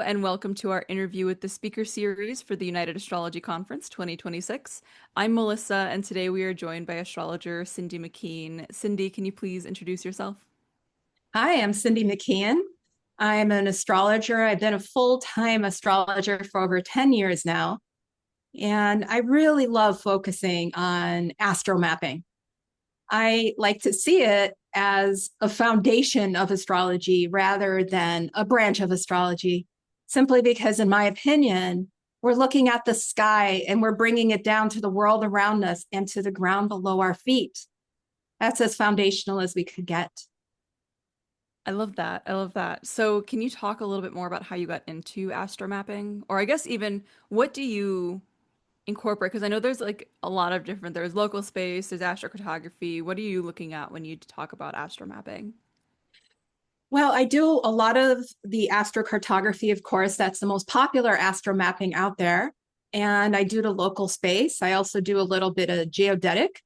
and welcome to our interview with the speaker series for the United Astrology Conference 2026. I'm Melissa, and today we are joined by astrologer Cindy McKean. Cindy, can you please introduce yourself? Hi, I'm Cindy McKean. I'm an astrologer. I've been a full-time astrologer for over 10 years now, and I really love focusing on astromapping. I like to see it as a foundation of astrology rather than a branch of astrology, simply because, in my opinion, we're looking at the sky and we're bringing it down to the world around us and to the ground below our feet. That's as foundational as we could get. I love that. I love that. So, can you talk a little bit more about how you got into astromapping? Or I guess even what do you incorporate? Because I know there's like a lot of different, there's local space, there's astrocartography. What are you looking at when you talk about astromapping? Well, I do a lot of the astrocartography, of course. That's the most popular astromapping out there. And I do the local space. I also do a little bit of geodetic.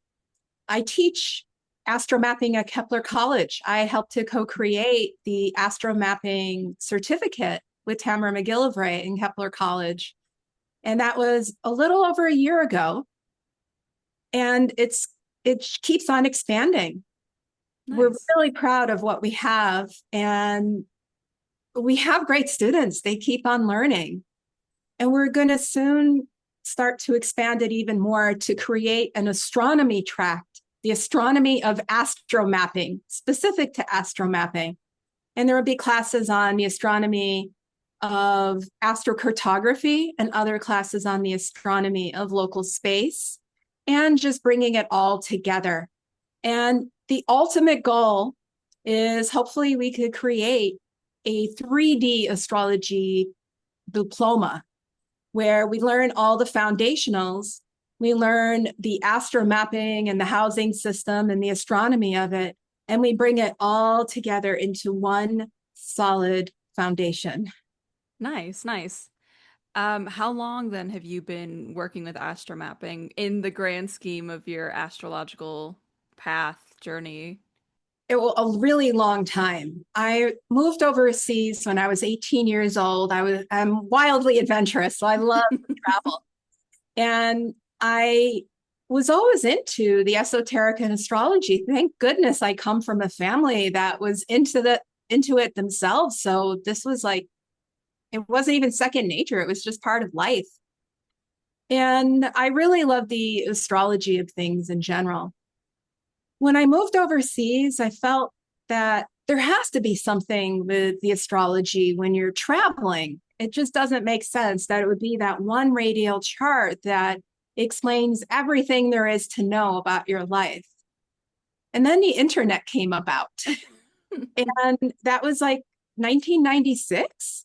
I teach astromapping at Kepler College. I helped to co-create the astromapping certificate with Tamara McGillivray in Kepler College. And that was a little over a year ago. And it keeps on expanding. We're Nice. really proud of what we have. And we have great students. They keep on learning. And we're going to soon start to expand it even more to create an astronomy tract, the astronomy of astromapping, specific to astromapping. And there will be classes on the astronomy of astrocartography and other classes on the astronomy of local space, and just bringing it all together. And the ultimate goal is hopefully we could create a 3D astrology diploma where we learn all the foundationals, we learn the astromapping and the housing system and the astronomy of it, and we bring it all together into one solid foundation. Nice, nice. How long then have you been working with astromapping in the grand scheme of your astrological path journey? It was a really long time. I moved overseas when I was 18 years old. I'm wildly adventurous, so I love to travel. And I was always into the esoteric and astrology. Thank goodness I come from a family that was into it themselves. So this was like it wasn't even second nature. It was just part of life. And I really love the astrology of things in general. When I moved overseas, I felt that there has to be something with the astrology when you're traveling. It just doesn't make sense that it would be that one radial chart that explains everything there is to know about your life. And then the internet came about. And that was like 1996.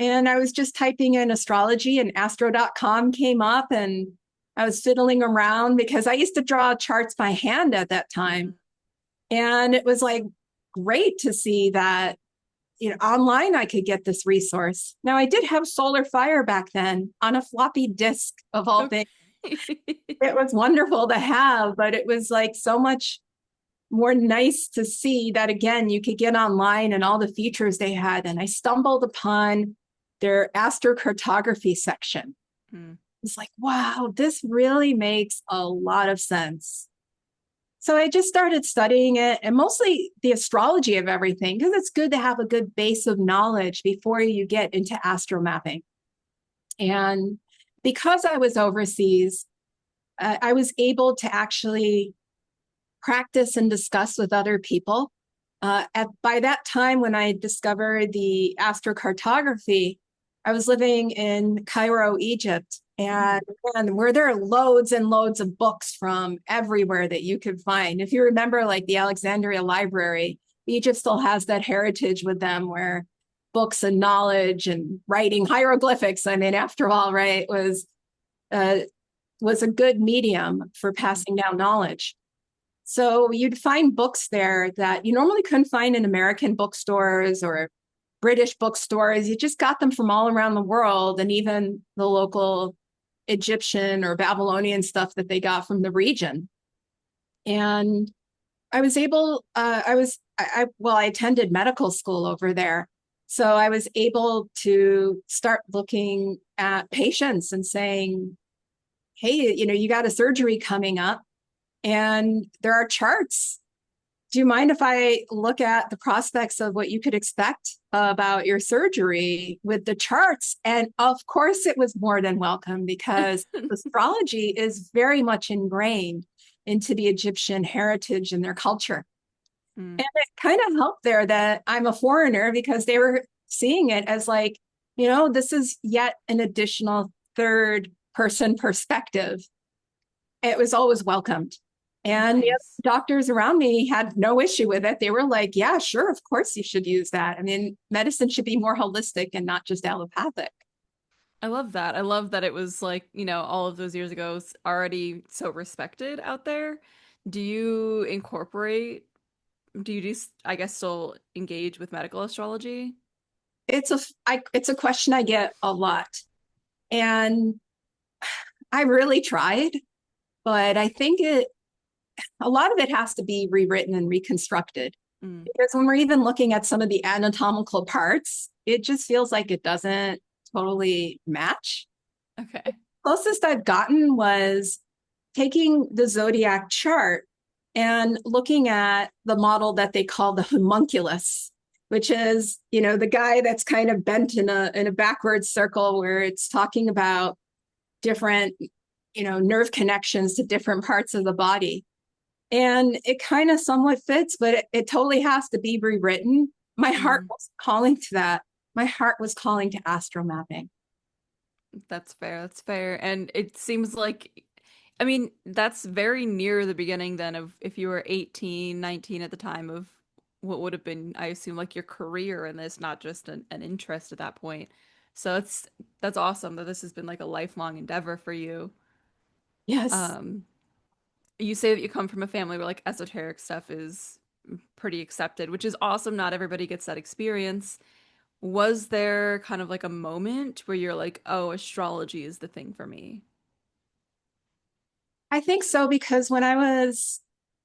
And I was just typing in astrology and astro.com came up, and I was fiddling around because I used to draw charts by hand at that time. And it was like great to see that, online I could get this resource. Now I did have solar fire back then on a floppy disk of all Okay. things. It was wonderful to have, but it was like so much more nice to see that again, you could get online and all the features they had. And I stumbled upon their astrocartography section. Hmm. It's like, wow, this really makes a lot of sense. So I just started studying it and mostly the astrology of everything, because it's good to have a good base of knowledge before you get into astromapping. And because I was overseas, I was able to actually practice and discuss with other people. By that time, when I discovered the astrocartography, I was living in Cairo, Egypt, and where there are loads and loads of books from everywhere that you could find. If you remember, like the Alexandria Library, Egypt still has that heritage with them where books and knowledge and writing hieroglyphics, I mean, after all, right, uh, was a good medium for passing down knowledge. So you'd find books there that you normally couldn't find in American bookstores or British bookstores. You just got them from all around the world, and even the local Egyptian or Babylonian stuff that they got from the region. And I was able, I attended medical school over there. So I was able to start looking at patients and saying, hey, you got a surgery coming up and there are charts. Do you mind if I look at the prospects of what you could expect about your surgery with the charts? And of course, it was more than welcome because astrology is very much ingrained into the Egyptian heritage and their culture. Mm. And it kind of helped there that I'm a foreigner because they were seeing it as like, this is yet an additional third person perspective. It was always welcomed. And the other Nice. doctors around me had no issue with it. They were like, yeah, sure, of course you should use that. I mean, medicine should be more holistic and not just allopathic. I love that. I love that it was like, all of those years ago already so respected out there. Do you incorporate, do you just, I guess, still engage with medical astrology? It's a question I get a lot. And I really tried, but I think a lot of it has to be rewritten and reconstructed. Mm. Because when we're even looking at some of the anatomical parts, it just feels like it doesn't totally match. Okay. Closest I've gotten was taking the zodiac chart and looking at the model that they call the homunculus, which is, the guy that's kind of bent in a backwards circle where it's talking about different, nerve connections to different parts of the body. And it kind of somewhat fits, but it totally has to be rewritten. My heart Mm. was calling to that. My heart was calling to astromapping. That's fair. That's fair. And it seems like, I mean, that's very near the beginning then of if you were 18, 19 at the time of what would have been, I assume, like your career in this, not just an interest at that point. So that's awesome that this has been like a lifelong endeavor for you. Yes. Um, you say that you come from a family where like esoteric stuff is pretty accepted, which is awesome. Not everybody gets that experience. Was there kind of like a moment where you're like, oh, astrology is the thing for me? I think so because when I was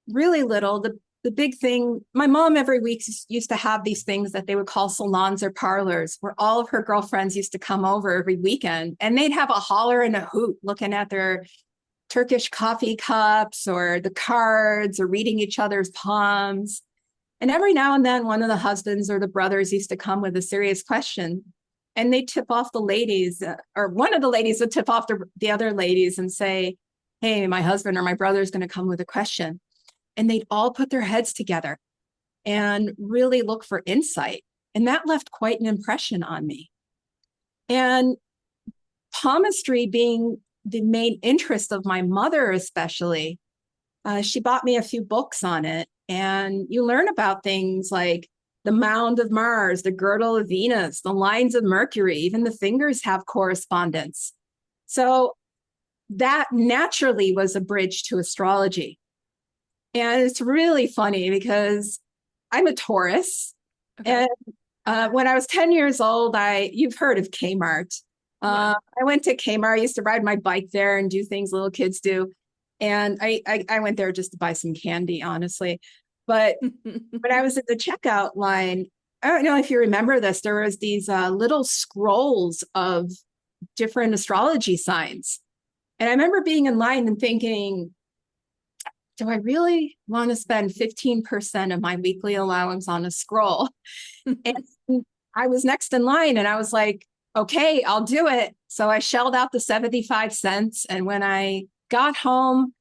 really little, the big thing, my mom every week used to have these things that they would call salons or parlors, where all of her girlfriends used to come over every weekend and they'd have a holler and a hoot looking at their Turkish coffee cups or the cards or reading each other's palms. And every now and then, one of the husbands or the brothers used to come with a serious question. And they tip off the ladies, or one of the ladies would tip off the other ladies and say, hey, my husband or my brother is going to come with a question. And they'd all put their heads together and really look for insight. And that left quite an impression on me. And palmistry being the main interest of my mother, especially, she bought me a few books on it. And you learn about things like the mound of Mars, the girdle of Venus, the lines of Mercury, even the fingers have correspondence. So that naturally was a bridge to astrology. And it's really funny because I'm a Taurus. Okay. And when I was 10 years old, you've heard of Kmart. Yeah. I went to Kmart. I used to ride my bike there and do things little kids do. And I went there just to buy some candy, honestly. But when I was at the checkout line, I don't know if you remember this, there was these little scrolls of different astrology signs. And I remember being in line and thinking, do I really want to spend 15% of my weekly allowance on a scroll? And I was next in line and I was like, okay, I'll do it. So I shelled out the 75 cents. And when I got home,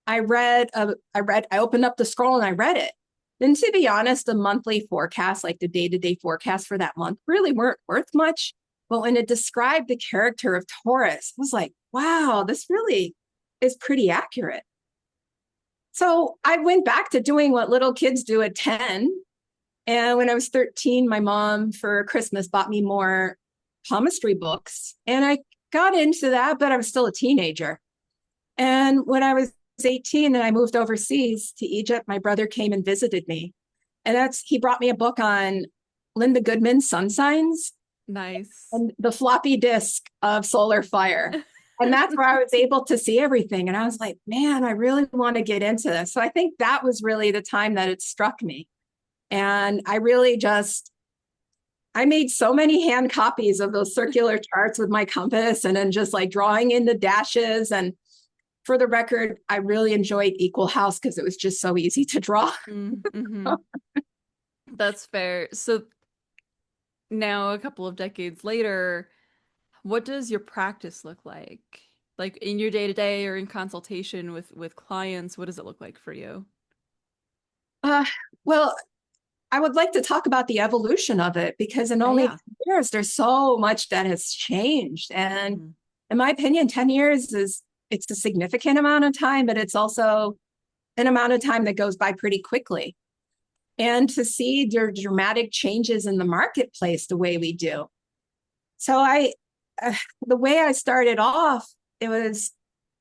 I opened up the scroll and I read it. And to be honest, the monthly forecast, like the day-to-day forecast for that month, really weren't worth much. But when it described the character of Taurus, I was like, wow, this really is pretty accurate. So I went back to doing what little kids do at 10. And when I was 13, my mom for Christmas bought me more palmistry books. And I got into that, but I was still a teenager. And when I was 18 and I moved overseas to Egypt, my brother came and visited me. And he brought me a book on Linda Goodman's sun signs Nice. and the floppy disk of solar fire. And that's where I was able to see everything. And I was like, man, I really want to get into this. So I think that was really the time that it struck me. And I I made so many hand copies of those circular charts with my compass and then just like drawing in the dashes. And for the record, I really enjoyed Equal House because it was just so easy to draw. Mm-hmm. That's fair. So now, a couple of decades later, what does your practice look like? Like in your day-to-day or in consultation with clients, what does it look like for you? Uh, well, I would like to talk about the evolution of it because in Okay, only yeah. 10 years, there's so much that has changed. And Hmm. in my opinion, 10 years is it's a significant amount of time, but it's also an amount of time that goes by pretty quickly. And to see the dramatic changes in the marketplace the way we do. So the way I started off, it was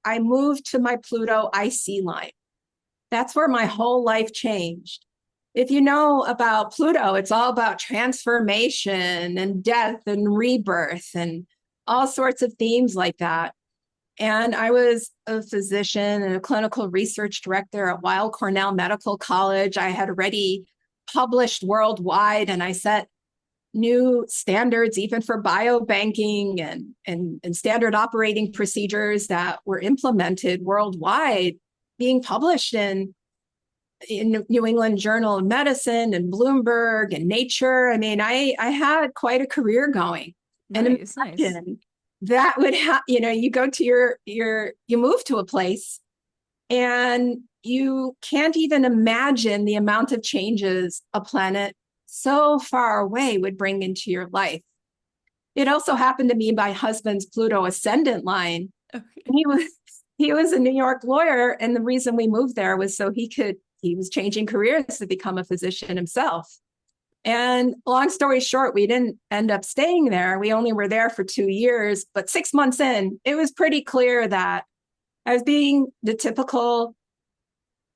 I moved to my Pluto IC line. That's where my whole life changed. If you know about Pluto, it's all about transformation and death and rebirth and all sorts of themes like that. And I was a physician and a clinical research director at Weill Cornell Medical College. I had already published worldwide and I set new standards even for biobanking and standard operating procedures that were implemented worldwide, being published in New England Journal of Medicine and Bloomberg and Nature. I mean, I had quite a career going. And Nice, nice. imagine that would have, you go to you move to a place and you can't even imagine the amount of changes a planet so far away would bring into your life. It also happened to be my husband's Pluto ascendant line. Okay. He was a New York lawyer, and the reason we moved there was so he was changing careers to become a physician himself. And long story short, we didn't end up staying there. We only were there for 2 years, but 6 months in, it was pretty clear that I was being the typical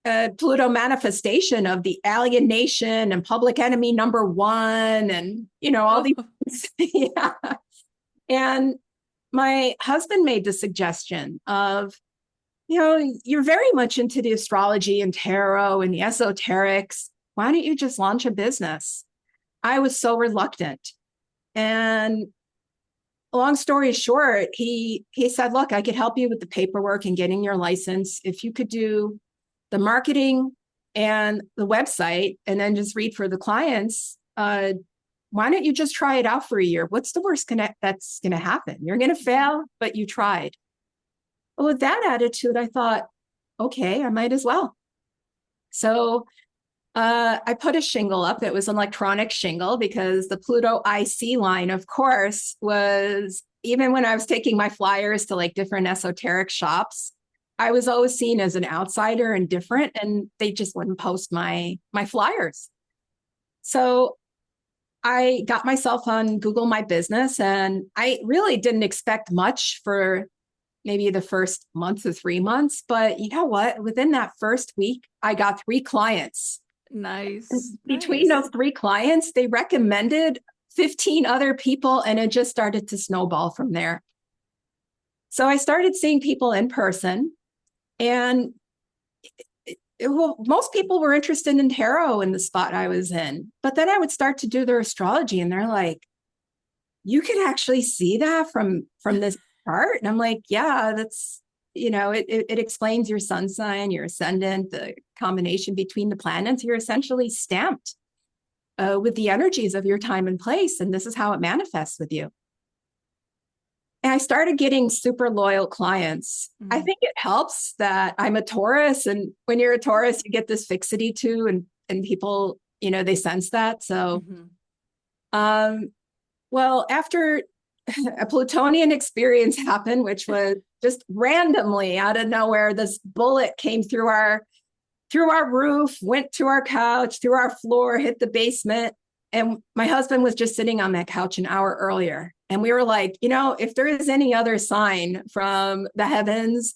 Pluto manifestation of the alienation and public enemy number one, and all these Oh, yeah. And my husband made the suggestion of, you're very much into the astrology and tarot and the esoterics. Why don't you just launch a business? I was so reluctant. And long story short, he said, look, I could help you with the paperwork and getting your license. If you could do the marketing and the website and then just read for the clients, why don't you just try it out for a year? What's the worst that's going to happen? You're going to fail, but you tried. Well, with that attitude, I thought, okay, I might as well. So I put a shingle up. It was an electronic shingle because the Pluto IC line, of course, was even when I was taking my flyers to like different esoteric shops, I was always seen as an outsider and different, and they just wouldn't post my flyers. So I got myself on Google My Business, and I really didn't expect much for maybe the first month or 3 months. But you know what? Within that first week, I got 3 clients. nice, Between nice. those 3 clients, they recommended 15 other people, and it just started to snowball from there. So I started seeing people in person, and well, most people were interested in tarot in the spot I was in. But then I would start to do their astrology, and they're like, "You can actually see that from this chart." And I'm like, "Yeah, that's it explains your sun sign, your ascendant, the combination between the planets. You're essentially stamped with the energies of your time and place, and this is how it manifests with you." And I started getting super loyal clients. I Mm-hmm. think it helps that I'm a Taurus, and when you're a Taurus, you get this fixity too, and people, they sense that. So, Mm-hmm. um, well, after a Plutonian experience happened, which was just randomly out of nowhere, this bullet came through our roof, went to our couch, through our floor, hit the basement. And my husband was just sitting on that couch an hour earlier. And we were like, if there is any other sign from the heavens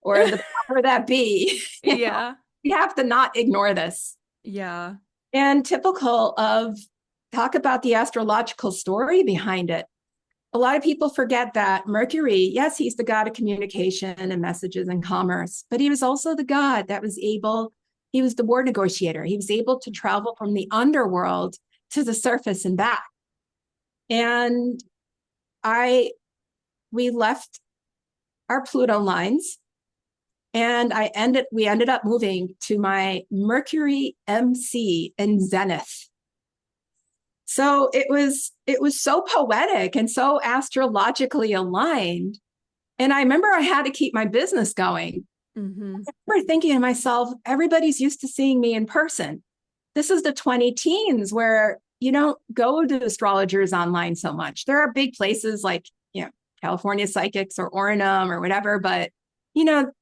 or the power that be, Yeah, we have to not ignore this. yeah. And typical of talk about the astrological story behind it. A lot of people forget that Mercury, yes, he's the god of communication and messages and commerce, but he was also the god that he was the war negotiator. He was able to travel from the underworld to the surface and back. And I we left our Pluto lines, and we ended up moving to my Mercury MC in Zenith. So it was so poetic and so astrologically aligned. And I remember I had to keep my business going. Mm-hmm. I remember thinking to myself, everybody's used to seeing me in person. This is the 20 teens where you don't go to astrologers online so much. There are big places like, California Psychics or Ornum or whatever, but you know,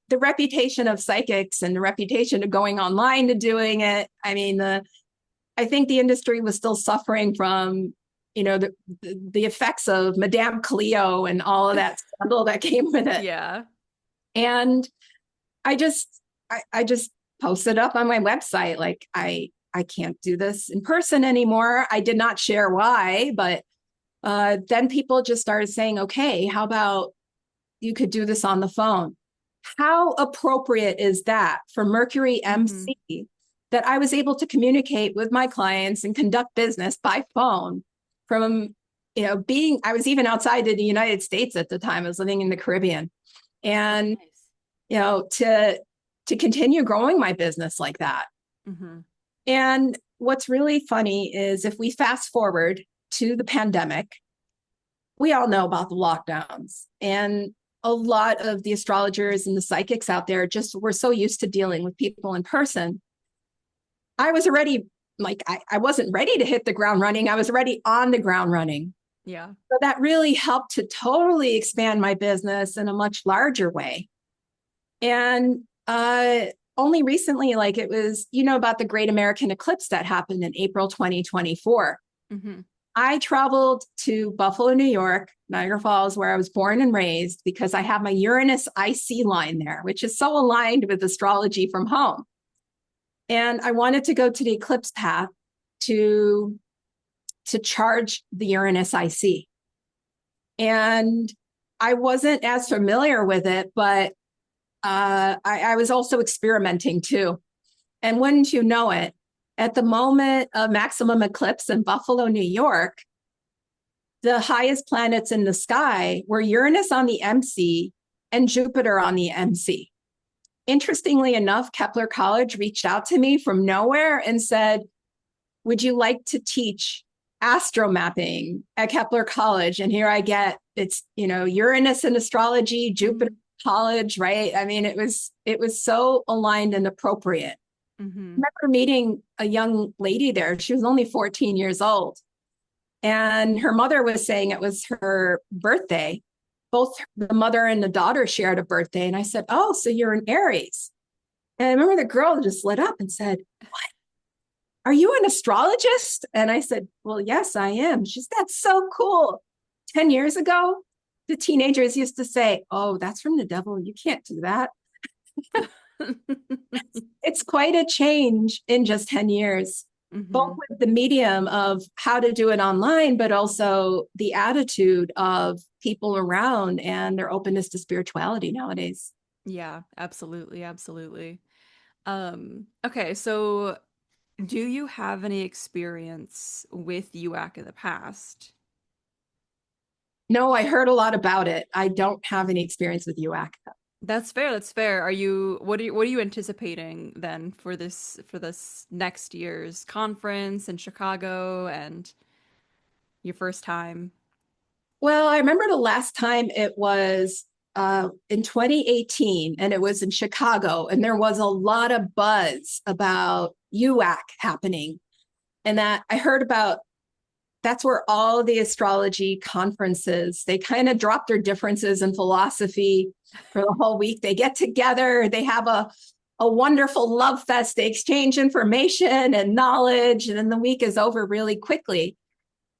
the reputation of psychics and the reputation of going online to doing it. I mean, I think the industry was still suffering from, the effects of Madame Cleo and all of that scandal that came with it. Yeah. And I just posted up on my website, like, I can't do this in person anymore. I did not share why, but then people just started saying, okay, how about you could do this on the phone? How appropriate is that for Mercury Mm-hmm. MC that I was able to communicate with my clients and conduct business by phone from, I was even outside of the United States at the time. I was living in the Caribbean. Oh, And, nice. to continue growing my business like that. Mm-hmm. And what's really funny is if we fast forward to the pandemic, we all know about the lockdowns, and a lot of the astrologers and the psychics out there just were so used to dealing with people in person. I was already like, I wasn't ready to hit the ground running. I was already on the ground running. Yeah. So that really helped to totally expand my business in a much larger way. And only recently, like it was, about the Great American Eclipse that happened in April 2024. Mm-hmm. I traveled to Buffalo, New York, Niagara Falls, where I was born and raised, because I have my Uranus IC line there, which is so aligned with astrology from home. And I wanted to go to the eclipse path to charge the Uranus IC. And I wasn't as familiar with it, but I was also experimenting too. And wouldn't you know it, at the moment of maximum eclipse in Buffalo, New York, the highest planets in the sky were Uranus on the MC and Jupiter on the MC. Interestingly enough, Kepler College reached out to me from nowhere and said, would you like to teach astromapping at Kepler College? And here I get, it's, Uranus in astrology, Jupiter college, right? I mean, it was so aligned and appropriate. Mm-hmm. I remember meeting a young lady there. She was only 14 years old. And her mother was saying it was her birthday. Both the mother and the daughter shared a birthday. And I said, oh, so you're an Aries. And I remember the girl just lit up and said, what? Are you an astrologist? And I said, well, yes, I am. She's, that's so cool. 10 years ago, the teenagers used to say, oh, that's from the devil. You can't do that. It's quite a change in just 10 years, both Mm-hmm. with the medium of how to do it online, but also the attitude of people around and their openness to spirituality nowadays. Yeah, absolutely, absolutely. Okay, so do you have any experience with UAC in the past? No, I heard a lot about it. I don't have any experience with UAC. That's fair, that's fair. What are you anticipating then for this next year's conference in Chicago and your first time? Well, I remember the last time it was in 2018, and it was in Chicago, and there was a lot of buzz about UAC happening. And that I heard about, that's where all the astrology conferences, they kind of drop their differences in philosophy for the whole week. They get together, they have a wonderful love fest, they exchange information and knowledge, and then the week is over really quickly.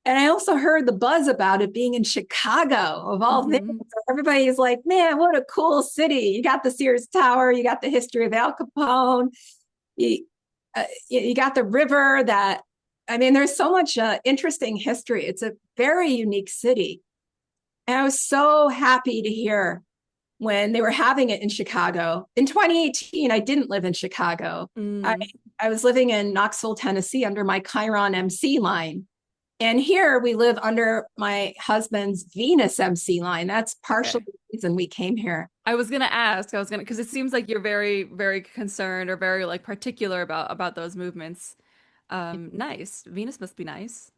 And I also heard the buzz about it being in Chicago, of all things. Hmm. Everybody's like, man, what a cool city. You got the Sears Tower, you got the history of Al Capone, you, you got the river that, I mean, there's so much interesting history. It's a very unique city. And I was so happy to hear when they were having it in Chicago. In 2018, I didn't live in Chicago. I, Mm. I was living in Knoxville, Tennessee under my Chiron MC line. And here we live under my husband's Venus MC line. That's partially Okay. the reason we came here. Because it seems like you're very, very concerned or very like particular about those movements. Nice. Venus must be nice.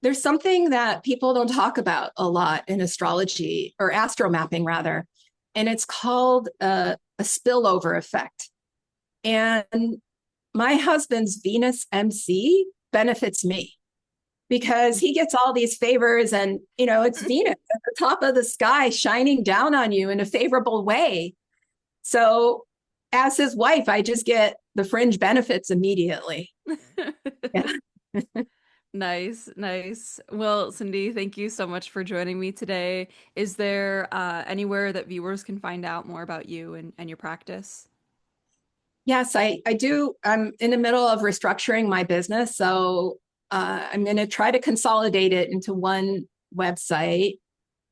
There's something that people don't talk about a lot in astrology or astromapping, rather, and it's called a spillover effect. And my husband's Venus MC benefits me because he gets all these favors, and it's Venus at the top of the sky shining down on you in a favorable way. So as his wife, I just get the fringe benefits immediately. Yeah. Nice, nice. Well, Cindy, thank you so much for joining me today. Is there anywhere that viewers can find out more about you and your practice? Yes, I do. I'm in the middle of restructuring my business. So I'm going to try to consolidate it into one website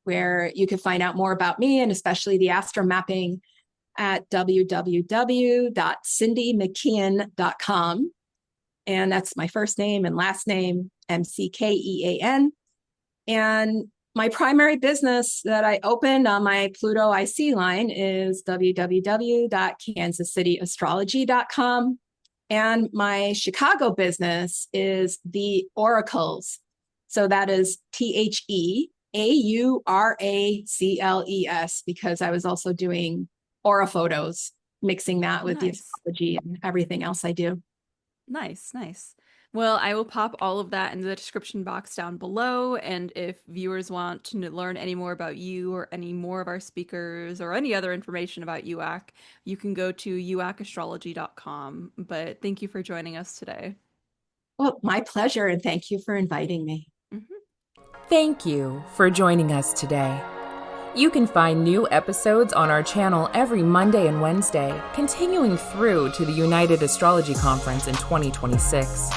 where you can find out more about me, and especially the astromapping at www.cindymckean.com. And that's my first name and last name, McKean. And my primary business that I opened on my Pluto IC line is www.kansascityastrology.com. And my Chicago business is the Oracles. So that is TheAuracles, because I was also doing aura photos, mixing that Oh, with the nice. astrology and everything else I do. Nice, nice. Well, I will pop all of that in the description box down below. And if viewers want to learn any more about you or any more of our speakers or any other information about UAC, you can go to uacastrology.com. But thank you for joining us today. Well, my pleasure. And thank you for inviting me. Mhm. Thank you for joining us today. You can find new episodes on our channel every Monday and Wednesday, continuing through to the United Astrology Conference in 2026.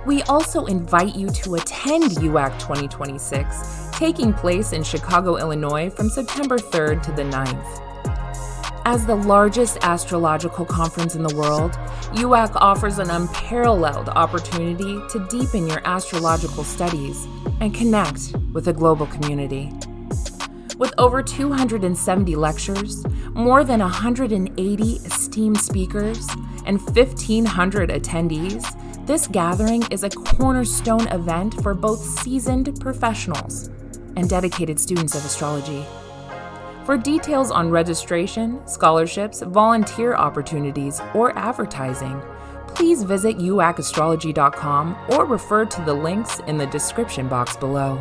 We also invite you to attend UAC 2026, taking place in Chicago, Illinois from September 3rd to the 9th. As the largest astrological conference in the world, UAC offers an unparalleled opportunity to deepen your astrological studies and connect with a global community. With over 270 lectures, more than 180 esteemed speakers, and 1,500 attendees, this gathering is a cornerstone event for both seasoned professionals and dedicated students of astrology. For details on registration, scholarships, volunteer opportunities, or advertising, please visit uacastrology.com or refer to the links in the description box below.